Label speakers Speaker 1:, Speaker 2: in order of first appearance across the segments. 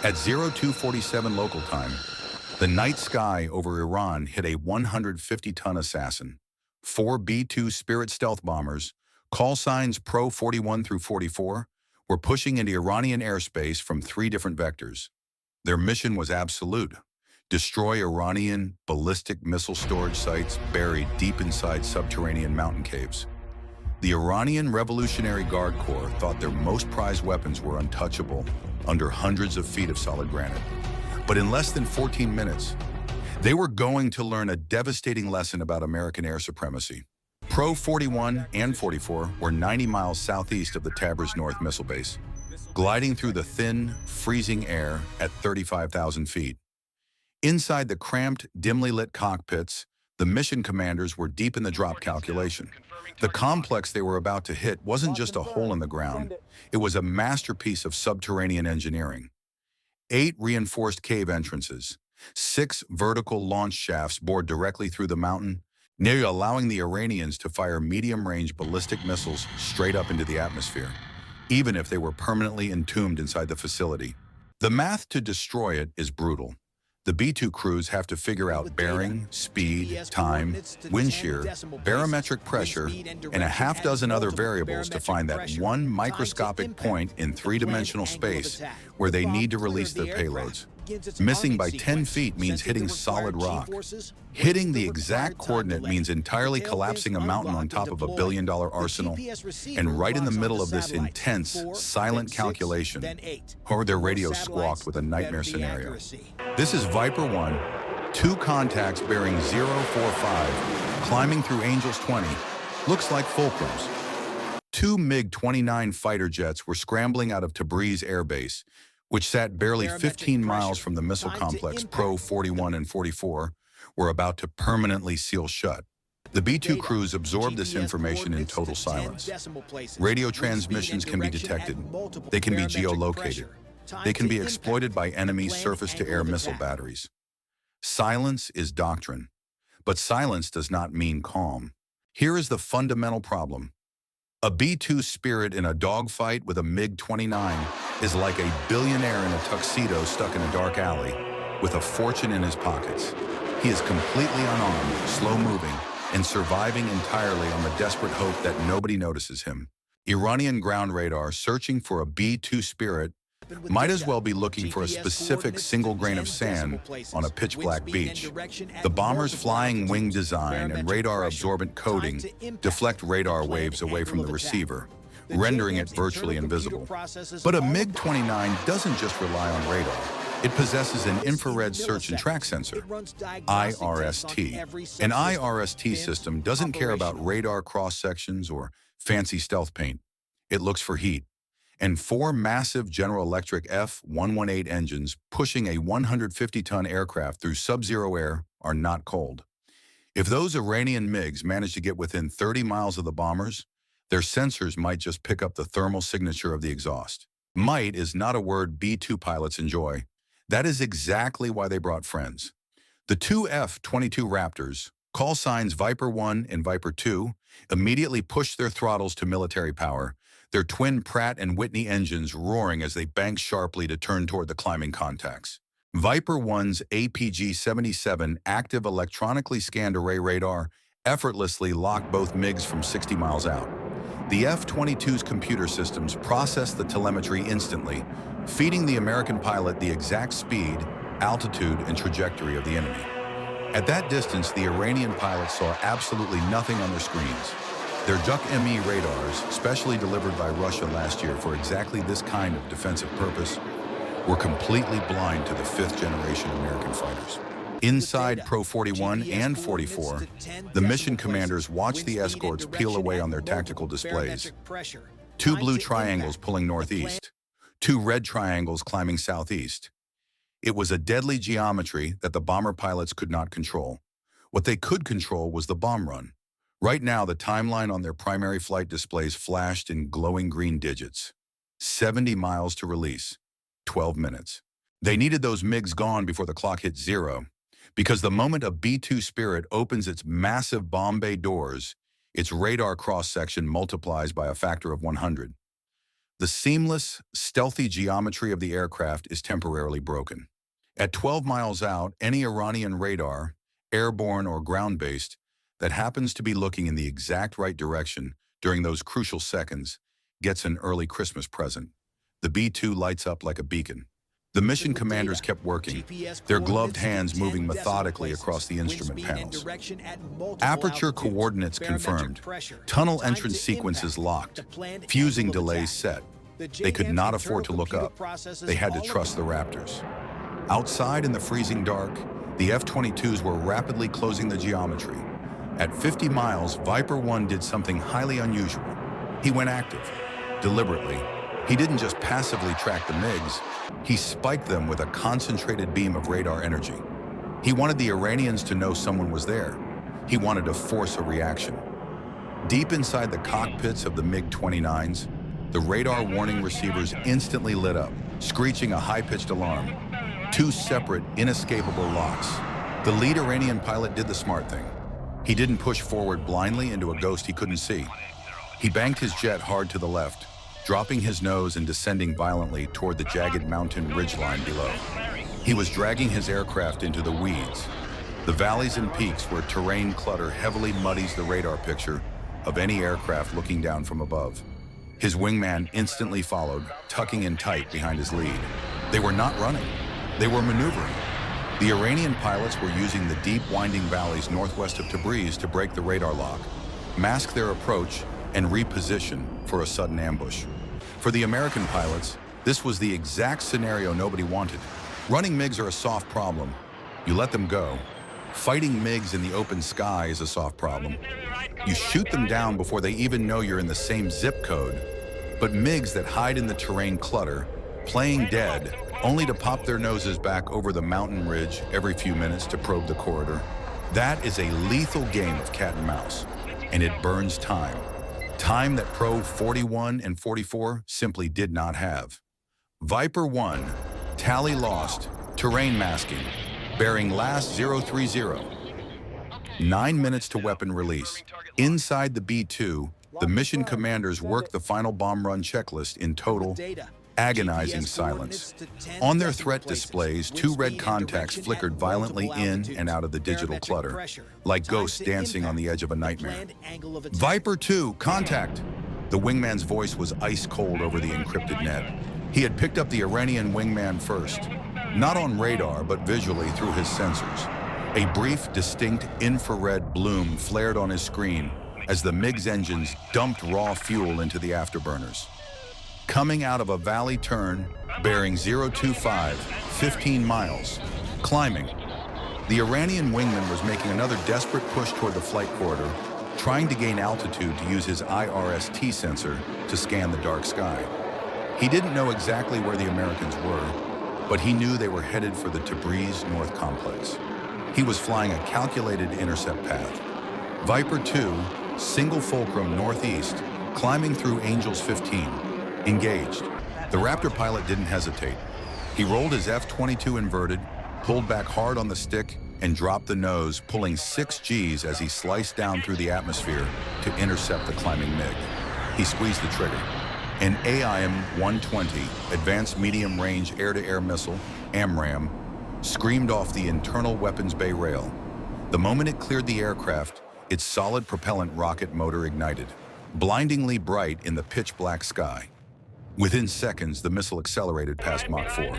Speaker 1: At 0247 local time, the night sky over Iran hit a 150-ton assassin. 4 B-2 Spirit stealth bombers, call signs Pro 41 through 44, were pushing into Iranian airspace from 3 different vectors. Their mission was absolute: destroy Iranian ballistic missile storage sites buried deep inside subterranean mountain caves. The Iranian Revolutionary Guard Corps thought their most prized weapons were untouchable, under hundreds of feet of solid granite. But in less than 14 minutes, they were going to learn a devastating lesson about American air supremacy. Pro 41 and 44 were 90 miles southeast of the Tabriz North missile base, gliding through the thin, freezing air at 35,000 feet. Inside the cramped, dimly lit cockpits, the mission commanders were deep in the drop calculation. The complex they were about to hit wasn't just a hole in the ground, it was a masterpiece of subterranean engineering. 8 reinforced cave entrances, 6 vertical launch shafts bored directly through the mountain, nearly allowing the Iranians to fire medium-range ballistic missiles straight up into the atmosphere, even if they were permanently entombed inside the facility. The math to destroy it is brutal. The B-2 crews have to figure out bearing, speed, time, wind shear, barometric pressure, and a half-dozen other variables to find that one microscopic point in 3-dimensional space where they need to release their payloads. Missing by 10 feet means hitting solid rock. Hitting the exact coordinate means entirely collapsing a mountain on top of a billion-dollar arsenal. And right in the middle of this intense, silent calculation, or their radio squawked with a nightmare scenario. This is Viper 1, 2 contacts bearing 045, climbing through Angels 20, looks like fulcrums. 2 MiG-29 fighter jets were scrambling out of Tabriz Air Base, which sat barely 15 miles from the missile complex Pro 41 and 44, were about to permanently seal shut. The B-2 crews absorbed this information in total silence. Radio transmissions can be detected. They can be geolocated. They can be exploited by enemy surface-to-air missile batteries. Silence is doctrine, but silence does not mean calm. Here is the fundamental problem. A B-2 Spirit in a dogfight with a MiG-29 is like a billionaire in a tuxedo stuck in a dark alley with a fortune in his pockets. He is completely unarmed, slow-moving, and surviving entirely on the desperate hope that nobody notices him. Iranian ground radar searching for a B-2 Spirit might as well be looking for a specific single grain of sand on a pitch-black beach. The bomber's flying wing design and radar-absorbent coating deflect radar waves away from the receiver, rendering it virtually invisible. But a MiG-29 doesn't just rely on radar. It possesses an infrared search and track sensor, IRST. An IRST system doesn't care about radar cross-sections or fancy stealth paint. It looks for heat. And 4 massive General Electric F-118 engines pushing a 150-ton aircraft through sub-zero air are not cold. If those Iranian MiGs manage to get within 30 miles of the bombers, their sensors might just pick up the thermal signature of the exhaust. Might is not a word B-2 pilots enjoy. That is exactly why they brought friends. The 2 F-22 Raptors, call signs Viper 1 and Viper 2, immediately pushed their throttles to military power, their twin Pratt & Whitney engines roaring as they banked sharply to turn toward the climbing contacts. Viper 1's APG-77 active electronically scanned array radar effortlessly locked both MiGs from 60 miles out. The F-22's computer systems processed the telemetry instantly, feeding the American pilot the exact speed, altitude, and trajectory of the enemy. At that distance, the Iranian pilots saw absolutely nothing on their screens. Their Duck-ME radars, specially delivered by Russia last year for exactly this kind of defensive purpose, were completely blind to the 5th-generation American fighters. Inside Pro 41 and 44, the mission commanders watched the escorts peel away on their tactical displays. 2 blue triangles pulling northeast, 2 red triangles climbing southeast. It was a deadly geometry that the bomber pilots could not control. What they could control was the bomb run. Right now, the timeline on their primary flight displays flashed in glowing green digits. 70 miles to release, 12 minutes. They needed those MiGs gone before the clock hit 0, because the moment a B-2 Spirit opens its massive bomb bay doors, its radar cross-section multiplies by a factor of 100. The seamless, stealthy geometry of the aircraft is temporarily broken. At 12 miles out, any Iranian radar, airborne or ground-based, that happens to be looking in the exact right direction during those crucial seconds gets an early Christmas present. The B-2 lights up like a beacon. The mission commanders kept working, their gloved hands moving methodically across the instrument panels. Aperture coordinates confirmed. Tunnel entrance sequences locked. Fusing delays set. They could not afford to look up. They had to trust the Raptors. Outside in the freezing dark, the F-22s were rapidly closing the geometry. At 50 miles, Viper 1 did something highly unusual. He went active. Deliberately, he didn't just passively track the MiGs, he spiked them with a concentrated beam of radar energy. He wanted the Iranians to know someone was there. He wanted to force a reaction. Deep inside the cockpits of the MiG-29s, the radar warning receivers instantly lit up, screeching a high-pitched alarm. Two separate, inescapable locks. The lead Iranian pilot did the smart thing. He didn't push forward blindly into a ghost he couldn't see. He banked his jet hard to the left, dropping his nose and descending violently toward the jagged mountain ridgeline below. He was dragging his aircraft into the weeds, the valleys and peaks where terrain clutter heavily muddies the radar picture of any aircraft looking down from above. His wingman instantly followed, tucking in tight behind his lead. They were not running. They were maneuvering. The Iranian pilots were using the deep, winding valleys northwest of Tabriz to break the radar lock, mask their approach, and reposition for a sudden ambush. For the American pilots, this was the exact scenario nobody wanted. Running MiGs are a soft problem. You let them go. Fighting MiGs in the open sky is a soft problem. You shoot them down before they even know you're in the same zip code. But MiGs that hide in the terrain clutter, playing dead, only to pop their noses back over the mountain ridge every few minutes to probe the corridor, that is a lethal game of cat and mouse, and it burns time. Time that Pro 41 and 44 simply did not have. Viper 1, tally lost, terrain masking, bearing last 030. 9 minutes to weapon release. Inside the B-2, the mission commanders worked the final bomb run checklist in total, agonizing silence. On their threat displays, two red contacts flickered violently in and out of the digital clutter, like ghosts dancing on the edge of a nightmare. Viper 2, contact! The wingman's voice was ice cold over the encrypted net. He had picked up the Iranian wingman first, not on radar, but visually through his sensors. A brief, distinct infrared bloom flared on his screen as the MiG's engines dumped raw fuel into the afterburners. Coming out of a valley turn, bearing 025, 15 miles, climbing. The Iranian wingman was making another desperate push toward the flight corridor, trying to gain altitude to use his IRST sensor to scan the dark sky. He didn't know exactly where the Americans were, but he knew they were headed for the Tabriz North Complex. He was flying a calculated intercept path. Viper 2, single fulcrum northeast, climbing through Angels 15. Engaged. The Raptor pilot didn't hesitate. He rolled his F-22 inverted, pulled back hard on the stick, and dropped the nose, pulling 6 Gs as he sliced down through the atmosphere to intercept the climbing MiG. He squeezed the trigger. An AIM-120, Advanced Medium Range Air-to-Air Missile, AMRAAM, screamed off the internal weapons bay rail. The moment it cleared the aircraft, its solid propellant rocket motor ignited, blindingly bright in the pitch-black sky. Within seconds, the missile accelerated past Mach 4.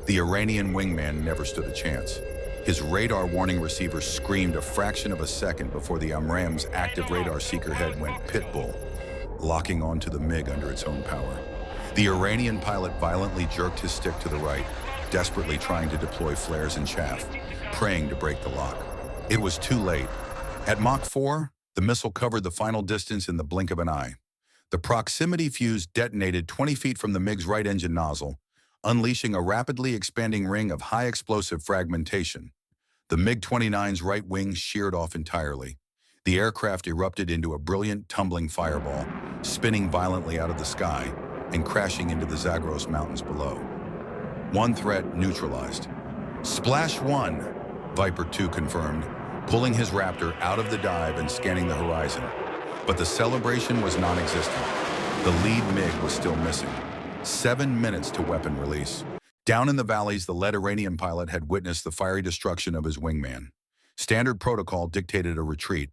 Speaker 1: The Iranian wingman never stood a chance. His radar warning receiver screamed a fraction of a second before the AMRAAM's active radar seeker head went pitbull, locking onto the MiG under its own power. The Iranian pilot violently jerked his stick to the right, desperately trying to deploy flares and chaff, praying to break the lock. It was too late. At Mach 4, the missile covered the final distance in the blink of an eye. The proximity fuse detonated 20 feet from the MiG's right engine nozzle, unleashing a rapidly expanding ring of high-explosive fragmentation. The MiG-29's right wing sheared off entirely. The aircraft erupted into a brilliant, tumbling fireball, spinning violently out of the sky and crashing into the Zagros Mountains below. One threat neutralized. Splash 1, Viper 2 confirmed, pulling his Raptor out of the dive and scanning the horizon. But the celebration was non-existent. The lead MiG was still missing. 7 minutes to weapon release. Down in the valleys, the lead Iranian pilot had witnessed the fiery destruction of his wingman. Standard protocol dictated a retreat.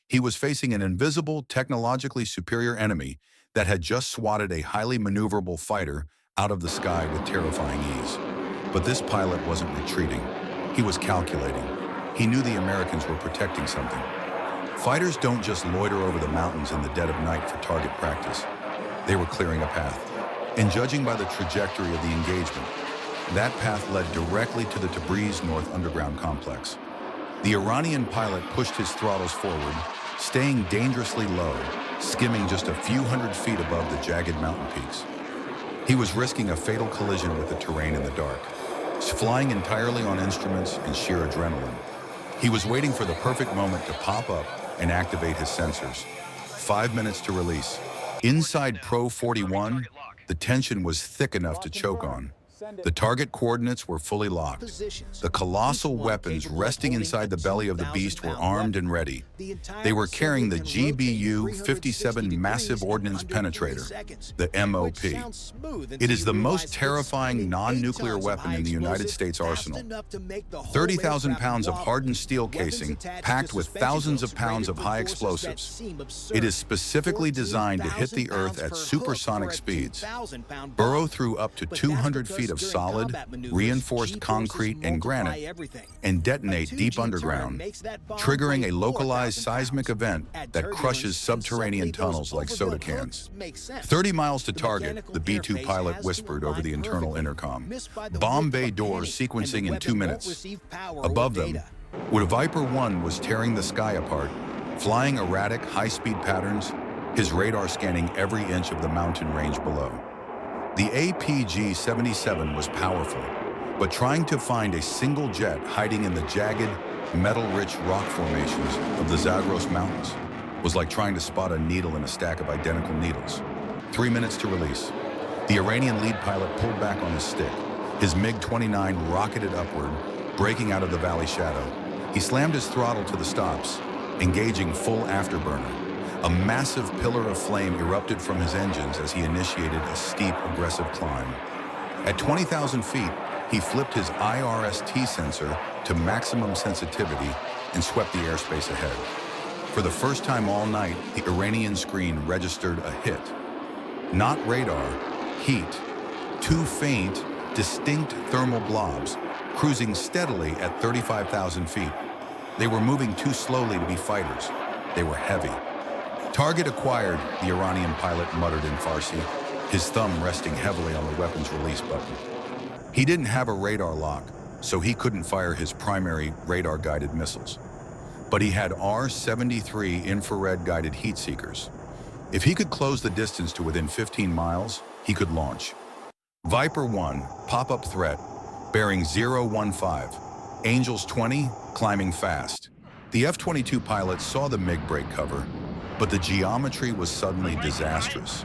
Speaker 1: He was facing an invisible, technologically superior enemy that had just swatted a highly maneuverable fighter out of the sky with terrifying ease. But this pilot wasn't retreating. He was calculating. He knew the Americans were protecting something. Fighters don't just loiter over the mountains in the dead of night for target practice. They were clearing a path. And judging by the trajectory of the engagement, that path led directly to the Tabriz North Underground Complex. The Iranian pilot pushed his throttles forward, staying dangerously low, skimming just a few hundred feet above the jagged mountain peaks. He was risking a fatal collision with the terrain in the dark, flying entirely on instruments and sheer adrenaline. He was waiting for the perfect moment to pop up and activate his sensors. 5 minutes to release. Inside Pro 41, the tension was thick enough to choke on. The target coordinates were fully locked. The colossal weapons resting inside the belly of the beast were armed and ready. They were carrying the GBU-57 Massive Ordnance Penetrator, the MOP. It is the most terrifying non-nuclear weapon in the United States arsenal. 30,000 pounds of hardened steel casing packed with thousands of pounds of high explosives. It is specifically designed to hit the Earth at supersonic speeds, burrow through up to 200 feet of solid, reinforced concrete and granite, and detonate deep underground, triggering a localized seismic event that crushes subterranean tunnels like soda cans. 30 miles to target, the B-2 pilot whispered over the internal intercom. Bomb bay doors sequencing in 2 minutes. Above them, Viper 1 was tearing the sky apart, flying erratic, high-speed patterns, his radar scanning every inch of the mountain range below. The APG-77 was powerful, but trying to find a single jet hiding in the jagged, metal-rich rock formations of the Zagros Mountains was like trying to spot a needle in a stack of identical needles. 3 minutes to release. The Iranian lead pilot pulled back on his stick. His MiG-29 rocketed upward, breaking out of the valley shadow. He slammed his throttle to the stops, engaging full afterburner. A massive pillar of flame erupted from his engines as he initiated a steep, aggressive climb. At 20,000 feet, he flipped his IRST sensor to maximum sensitivity and swept the airspace ahead. For the first time all night, the Iranian screen registered a hit. Not radar, heat. 2 faint, distinct thermal blobs, cruising steadily at 35,000 feet. They were moving too slowly to be fighters. They were heavy. Target acquired, the Iranian pilot muttered in Farsi, his thumb resting heavily on the weapons release button. He didn't have a radar lock, so he couldn't fire his primary radar-guided missiles. But he had R-73 infrared-guided heat seekers. If he could close the distance to within 15 miles, he could launch. Viper 1, pop-up threat, bearing 015, Angels 20, climbing fast. The F-22 pilot saw the MiG break cover, but the geometry was suddenly disastrous.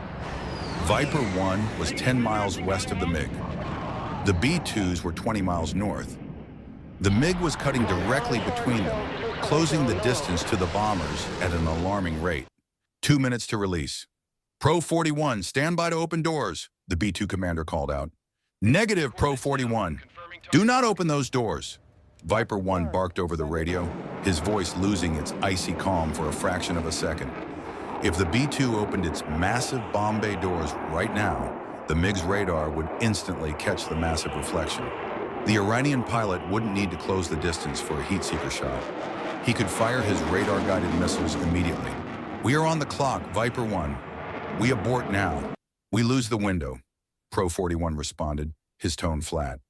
Speaker 1: Viper 1 was 10 miles west of the MiG. The B-2s were 20 miles north. The MiG was cutting directly between them, closing the distance to the bombers at an alarming rate. 2 minutes to release. Pro 41, stand by to open doors, the B-2 commander called out. Negative, Pro 41. Do not open those doors. Viper 1 barked over the radio, his voice losing its icy calm for a fraction of a second. If the B-2 opened its massive bomb bay doors right now, the MiG's radar would instantly catch the massive reflection. The Iranian pilot wouldn't need to close the distance for a heat-seeker shot. He could fire his radar-guided missiles immediately. We are on the clock, Viper 1. We abort now. We lose the window, Pro 41 responded, his tone flat.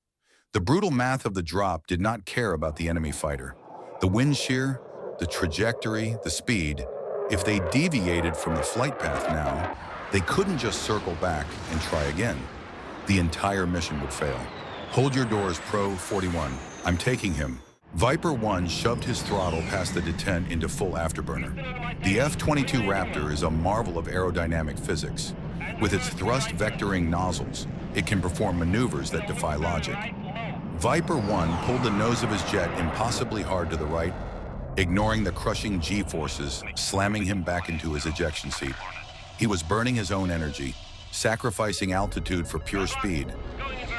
Speaker 1: The brutal math of the drop did not care about the enemy fighter. The wind shear, the trajectory, the speed. If they deviated from the flight path now, they couldn't just circle back and try again. The entire mission would fail. Hold your doors, Pro 41. I'm taking him. Viper 1 shoved his throttle past the detent into full afterburner. The F-22 Raptor is a marvel of aerodynamic physics. With its thrust vectoring nozzles, it can perform maneuvers that defy logic. Viper 1 pulled the nose of his jet impossibly hard to the right, ignoring the crushing G-forces, slamming him back into his ejection seat. He was burning his own energy, sacrificing altitude for pure speed,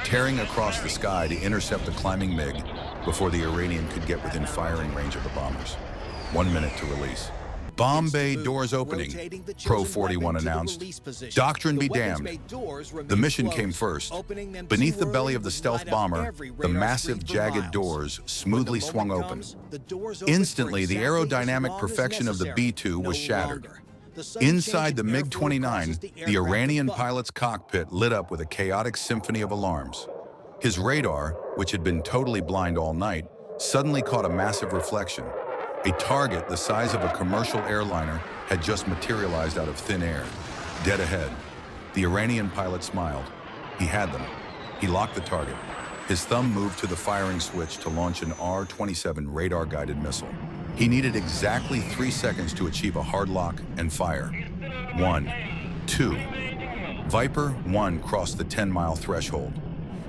Speaker 1: tearing across the sky to intercept a climbing MiG before the Iranian could get within firing range of the bombers. 1 minute to release. Bomb bay doors opening, Pro 41 announced. Doctrine be damned. The mission came first. Beneath the belly of the stealth bomber, the massive, jagged doors smoothly swung open. Instantly, the aerodynamic perfection of the B-2 was shattered. Inside the MiG-29, the Iranian pilot's cockpit lit up with a chaotic symphony of alarms. His radar, which had been totally blind all night, suddenly caught a massive reflection. A target the size of a commercial airliner had just materialized out of thin air, dead ahead. The Iranian pilot smiled. He had them. He locked the target. His thumb moved to the firing switch to launch an R-27 radar-guided missile. He needed exactly 3 seconds to achieve a hard lock and fire. 1, 2. Viper 1 crossed the 10-mile threshold.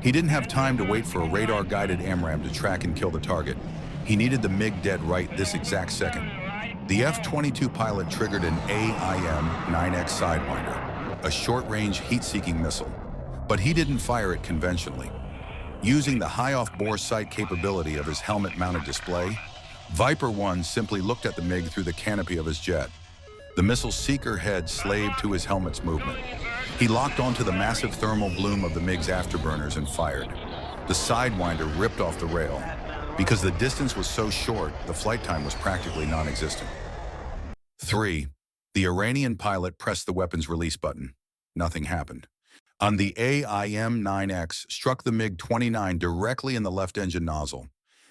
Speaker 1: He didn't have time to wait for a radar-guided AMRAAM to track and kill the target. He needed the MiG dead right this exact second. The F-22 pilot triggered an AIM-9X Sidewinder, a short-range heat-seeking missile. But he didn't fire it conventionally. Using the high off-bore sight capability of his helmet-mounted display, Viper 1 simply looked at the MiG through the canopy of his jet. The missile's seeker head slaved to his helmet's movement. He locked onto the massive thermal bloom of the MiG's afterburners and fired. The Sidewinder ripped off the rail. Because the distance was so short, the flight time was practically non-existent. 3. The Iranian pilot pressed the weapons release button. Nothing happened. On the AIM-9X struck the MiG-29 directly in the left engine nozzle.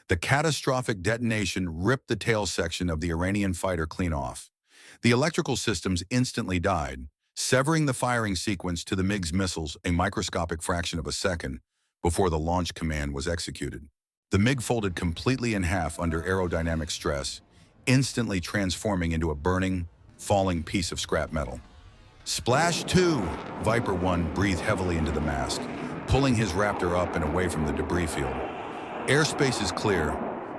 Speaker 1: The catastrophic detonation ripped the tail section of the Iranian fighter clean off. The electrical systems instantly died, severing the firing sequence to the MiG's missiles a microscopic fraction of a second before the launch command was executed. The MiG folded completely in half under aerodynamic stress, instantly transforming into a burning, falling piece of scrap metal. Splash 2! Viper 1 breathed heavily into the mask, pulling his Raptor up and away from the debris field. Airspace is clear.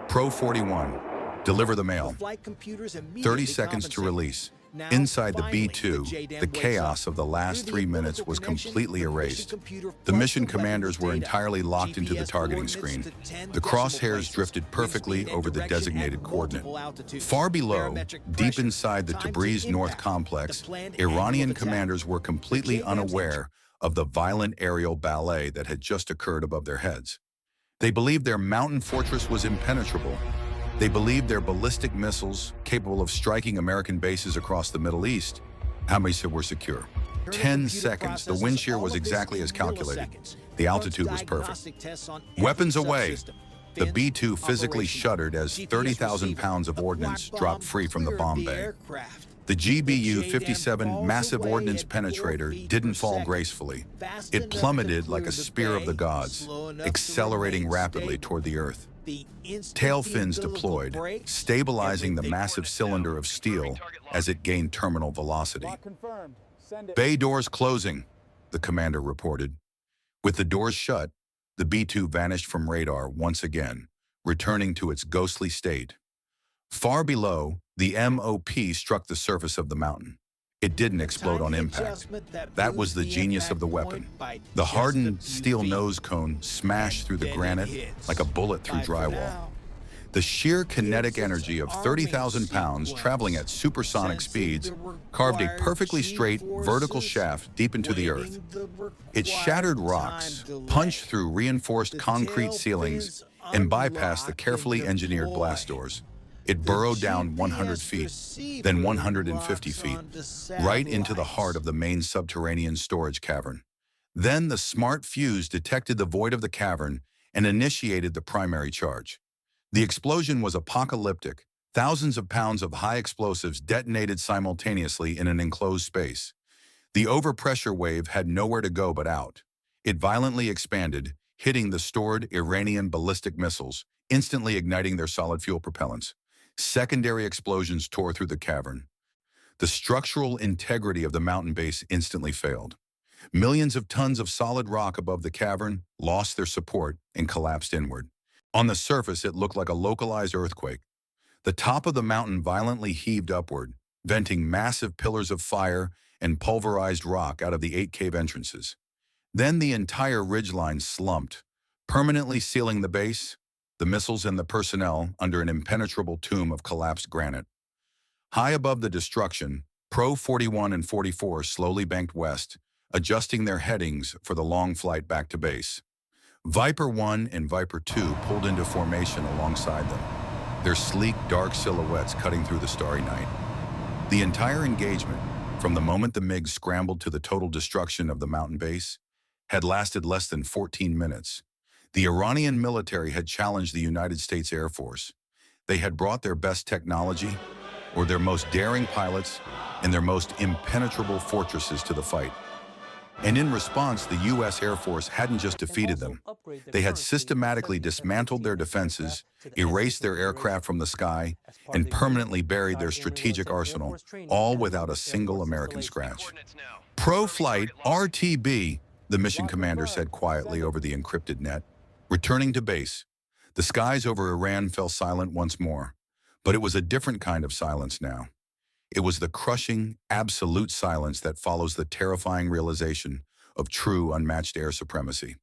Speaker 1: Pro 41. Deliver the mail. 30 seconds to release. Inside the B-2, the chaos of the last 3 minutes was completely erased. The mission commanders were entirely locked into the targeting screen. The crosshairs drifted perfectly over the designated coordinate. Far below, deep inside the Tabriz North complex, Iranian commanders were completely unaware of the violent aerial ballet that had just occurred above their heads. They believed their mountain fortress was impenetrable. They believed their ballistic missiles, capable of striking American bases across the Middle East, were secure. 10 seconds. The wind shear was exactly as calculated. The altitude was perfect. Weapons away. The B-2 physically shuddered as 30,000 pounds of ordnance dropped free from the bomb bay. The GBU-57 Massive Ordnance Penetrator didn't fall gracefully. It plummeted like a spear of the gods, accelerating rapidly toward the Earth. Tail fins deployed, stabilizing the massive cylinder of steel as it gained terminal velocity. Bay doors closing, the commander reported. With the doors shut, the B-2 vanished from radar once again, returning to its ghostly state. Far below, the MOP struck the surface of the mountain. It didn't explode on impact. That was the genius of the weapon. The hardened steel nose cone smashed through the granite like a bullet through drywall. The sheer kinetic energy of 30,000 pounds traveling at supersonic speeds carved a perfectly straight vertical shaft deep into the earth. It shattered rocks, punched through reinforced concrete ceilings, and bypassed the carefully engineered blast doors. It burrowed down 100 feet, then 150 feet, right into the heart of the main subterranean storage cavern. Then the smart fuse detected the void of the cavern and initiated the primary charge. The explosion was apocalyptic. Thousands of pounds of high explosives detonated simultaneously in an enclosed space. The overpressure wave had nowhere to go but out. It violently expanded, hitting the stored Iranian ballistic missiles, instantly igniting their solid fuel propellants. Secondary explosions tore through the cavern. The structural integrity of the mountain base instantly failed. Millions of tons of solid rock above the cavern lost their support and collapsed inward. On the surface, it looked like a localized earthquake. The top of the mountain violently heaved upward, venting massive pillars of fire and pulverized rock out of the 8 cave entrances. Then the entire ridgeline slumped, permanently sealing the base, the missiles and the personnel under an impenetrable tomb of collapsed granite. High above the destruction, Pro 41 and 44 slowly banked west, adjusting their headings for the long flight back to base. Viper 1 and Viper 2 pulled into formation alongside them, their sleek, dark silhouettes cutting through the starry night. The entire engagement, from the moment the MiGs scrambled to the total destruction of the mountain base, had lasted less than 14 minutes. The Iranian military had challenged the United States Air Force. They had brought their best technology, or their most daring pilots, and their most impenetrable fortresses to the fight. And in response, the U.S. Air Force hadn't just defeated them. They had systematically dismantled their defenses, erased their aircraft from the sky, and permanently buried their strategic arsenal, all without a single American scratch. Pro-flight RTB, the mission commander said quietly over the encrypted net. Returning to base, the skies over Iran fell silent once more, but it was a different kind of silence now. It was the crushing, absolute silence that follows the terrifying realization of true unmatched air supremacy.